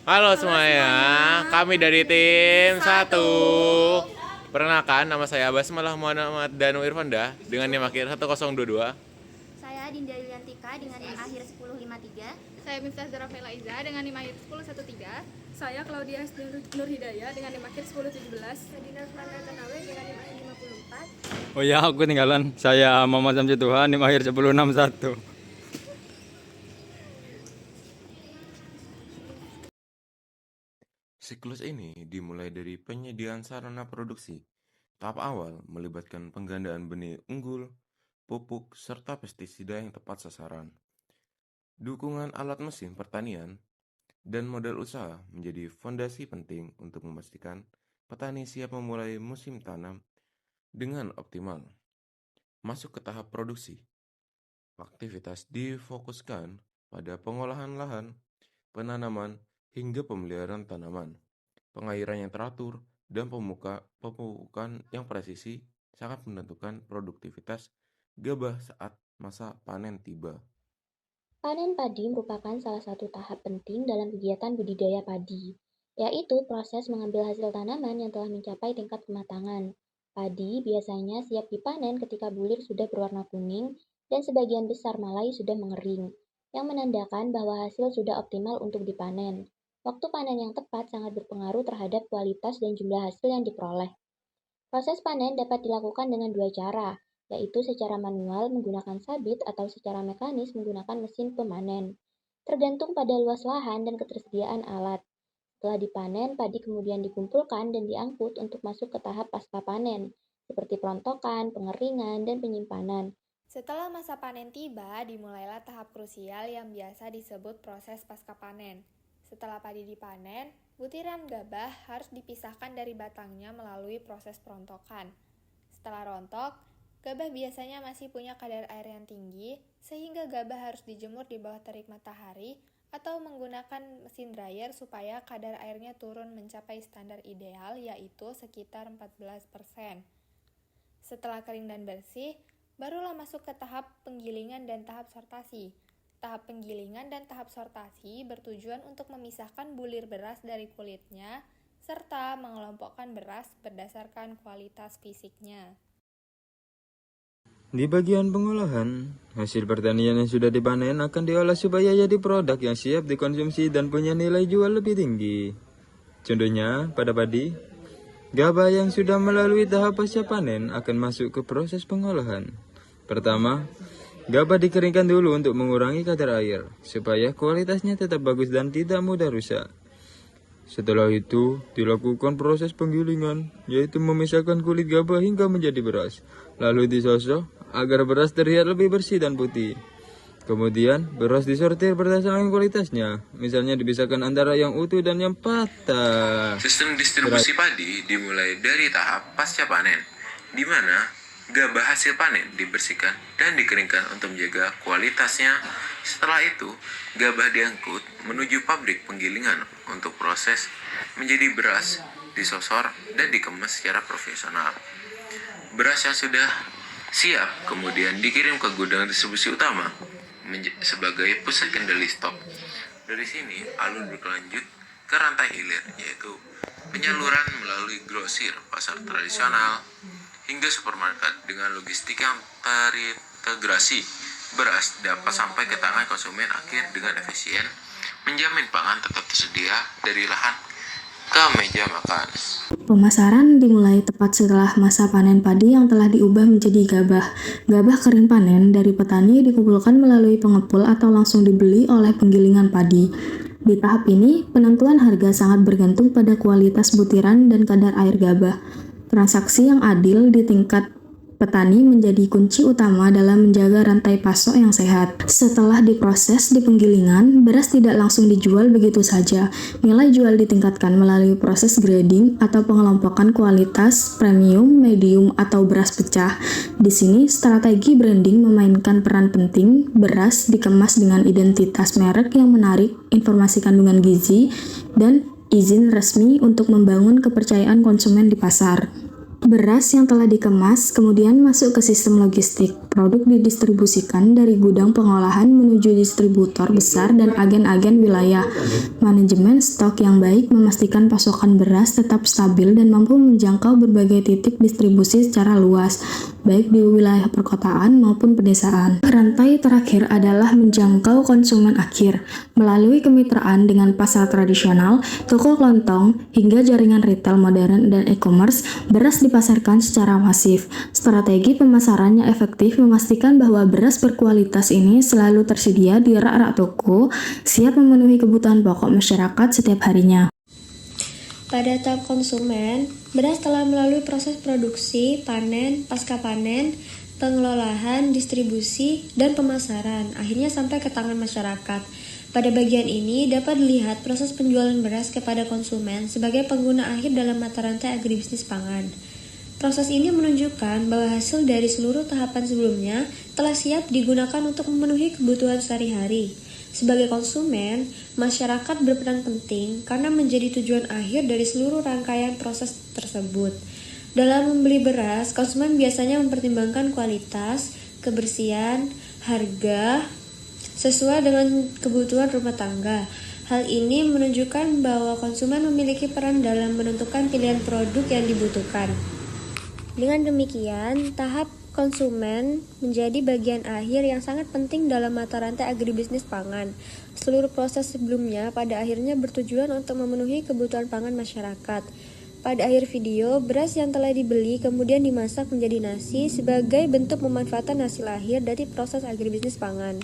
Halo semuanya, kami dari tim satu. Perkenalkan, nama saya Basmalah Muhammad Danu Irfanda dengan NIM akhir 1022. Saya Dinda Yuliantika dengan NIM akhir 1053. Saya Miftah Zara Felaiza dengan NIM akhir 1013. Saya Claudia Nur Hidayah dengan NIM akhir 1017. Saya Dina Fanda Tanawe dengan NIM akhir 54. Oh ya, aku ketinggalan. Saya Muhammad Samsi Tuhan, NIM akhir 1061. Siklus ini dimulai dari penyediaan sarana produksi. Tahap awal melibatkan penggandaan benih unggul, pupuk, serta pestisida yang tepat sasaran. Dukungan alat mesin pertanian dan modal usaha menjadi fondasi penting untuk memastikan petani siap memulai musim tanam dengan optimal. Masuk ke tahap produksi. Aktivitas difokuskan pada pengolahan lahan, penanaman, hingga pemeliharaan tanaman. Pengairan yang teratur dan pemupukan yang presisi sangat menentukan produktivitas gabah saat masa panen tiba. Panen padi merupakan salah satu tahap penting dalam kegiatan budidaya padi, yaitu proses mengambil hasil tanaman yang telah mencapai tingkat kematangan. Padi biasanya siap dipanen ketika bulir sudah berwarna kuning dan sebagian besar malai sudah mengering, yang menandakan bahwa hasil sudah optimal untuk dipanen. Waktu panen yang tepat sangat berpengaruh terhadap kualitas dan jumlah hasil yang diperoleh. Proses panen dapat dilakukan dengan dua cara, yaitu secara manual menggunakan sabit atau secara mekanis menggunakan mesin pemanen. Tergantung pada luas lahan dan ketersediaan alat. Setelah dipanen, padi kemudian dikumpulkan dan diangkut untuk masuk ke tahap pasca panen, seperti perontokan, pengeringan, dan penyimpanan. Setelah masa panen tiba, dimulailah tahap krusial yang biasa disebut proses pasca panen. Setelah padi dipanen, butiran gabah harus dipisahkan dari batangnya melalui proses perontokan. Setelah rontok, gabah biasanya masih punya kadar air yang tinggi, sehingga gabah harus dijemur di bawah terik matahari atau menggunakan mesin dryer supaya kadar airnya turun mencapai standar ideal, yaitu sekitar 14%. Setelah kering dan bersih, barulah masuk ke tahap penggilingan dan tahap sortasi. Tahap penggilingan dan tahap sortasi bertujuan untuk memisahkan bulir beras dari kulitnya, serta mengelompokkan beras berdasarkan kualitas fisiknya. Di bagian pengolahan, hasil pertanian yang sudah dipanen akan diolah supaya jadi produk yang siap dikonsumsi dan punya nilai jual lebih tinggi. Contohnya, pada padi, gabah yang sudah melalui tahap pasca panen akan masuk ke proses pengolahan. Pertama, gabah dikeringkan dulu untuk mengurangi kadar air, supaya kualitasnya tetap bagus dan tidak mudah rusak. Setelah itu, dilakukan proses penggilingan, yaitu memisahkan kulit gabah hingga menjadi beras, lalu disosok agar beras terlihat lebih bersih dan putih. Kemudian, beras disortir berdasarkan kualitasnya, misalnya dipisahkan antara yang utuh dan yang patah. Sistem distribusi padi dimulai dari tahap pasca panen, di mana gabah hasil panen dibersihkan dan dikeringkan untuk menjaga kualitasnya. Setelah itu, gabah diangkut menuju pabrik penggilingan untuk proses menjadi beras, disosor, dan dikemas secara profesional. Beras yang sudah siap kemudian dikirim ke gudang distribusi utama sebagai pusat kendali stok. Dari sini, alur berlanjut ke rantai hilir, yaitu penyaluran melalui grosir, pasar tradisional, hingga supermarket. Dengan logistik yang terintegrasi, beras dapat sampai ke tangan konsumen akhir dengan efisien, menjamin pangan tetap tersedia dari lahan ke meja makan. Pemasaran dimulai tepat setelah masa panen padi yang telah diubah menjadi gabah. Gabah kering panen dari petani dikumpulkan melalui pengepul atau langsung dibeli oleh penggilingan padi. Di tahap ini, penentuan harga sangat bergantung pada kualitas butiran dan kadar air gabah. Transaksi yang adil di tingkat petani menjadi kunci utama dalam menjaga rantai pasok yang sehat. Setelah diproses di penggilingan, beras tidak langsung dijual begitu saja. Nilai jual ditingkatkan melalui proses grading atau pengelompokan kualitas premium, medium, atau beras pecah. Di sini, strategi branding memainkan peran penting. Beras dikemas dengan identitas merek yang menarik, informasi kandungan gizi, dan izin resmi untuk membangun kepercayaan konsumen di pasar. Beras yang telah dikemas kemudian masuk ke sistem logistik. Produk didistribusikan dari gudang pengolahan menuju distributor besar dan agen-agen wilayah. Manajemen stok yang baik memastikan pasokan beras tetap stabil dan mampu menjangkau berbagai titik distribusi secara luas, baik di wilayah perkotaan maupun pedesaan. Rantai terakhir adalah menjangkau konsumen akhir. Melalui kemitraan dengan pasar tradisional, toko kelontong, hingga jaringan retail modern dan e-commerce, beras dipasarkan secara masif. Strategi pemasaran yang efektif memastikan bahwa beras berkualitas ini selalu tersedia di rak-rak toko, siap memenuhi kebutuhan pokok masyarakat setiap harinya. Pada tahap konsumen, beras telah melalui proses produksi, panen, pasca panen, pengelolaan, distribusi, dan pemasaran, akhirnya sampai ke tangan masyarakat. Pada bagian ini dapat dilihat proses penjualan beras kepada konsumen sebagai pengguna akhir dalam mata rantai agribisnis pangan. Proses ini menunjukkan bahwa hasil dari seluruh tahapan sebelumnya telah siap digunakan untuk memenuhi kebutuhan sehari-hari. Sebagai konsumen, masyarakat berperan penting karena menjadi tujuan akhir dari seluruh rangkaian proses tersebut. Dalam membeli beras, konsumen biasanya mempertimbangkan kualitas, kebersihan, harga, sesuai dengan kebutuhan rumah tangga. Hal ini menunjukkan bahwa konsumen memiliki peran dalam menentukan pilihan produk yang dibutuhkan. Dengan demikian, tahap konsumen menjadi bagian akhir yang sangat penting dalam mata rantai agribisnis pangan. Seluruh proses sebelumnya pada akhirnya bertujuan untuk memenuhi kebutuhan pangan masyarakat. Pada akhir video, beras yang telah dibeli kemudian dimasak menjadi nasi sebagai bentuk pemanfaatan hasil akhir dari proses agribisnis pangan.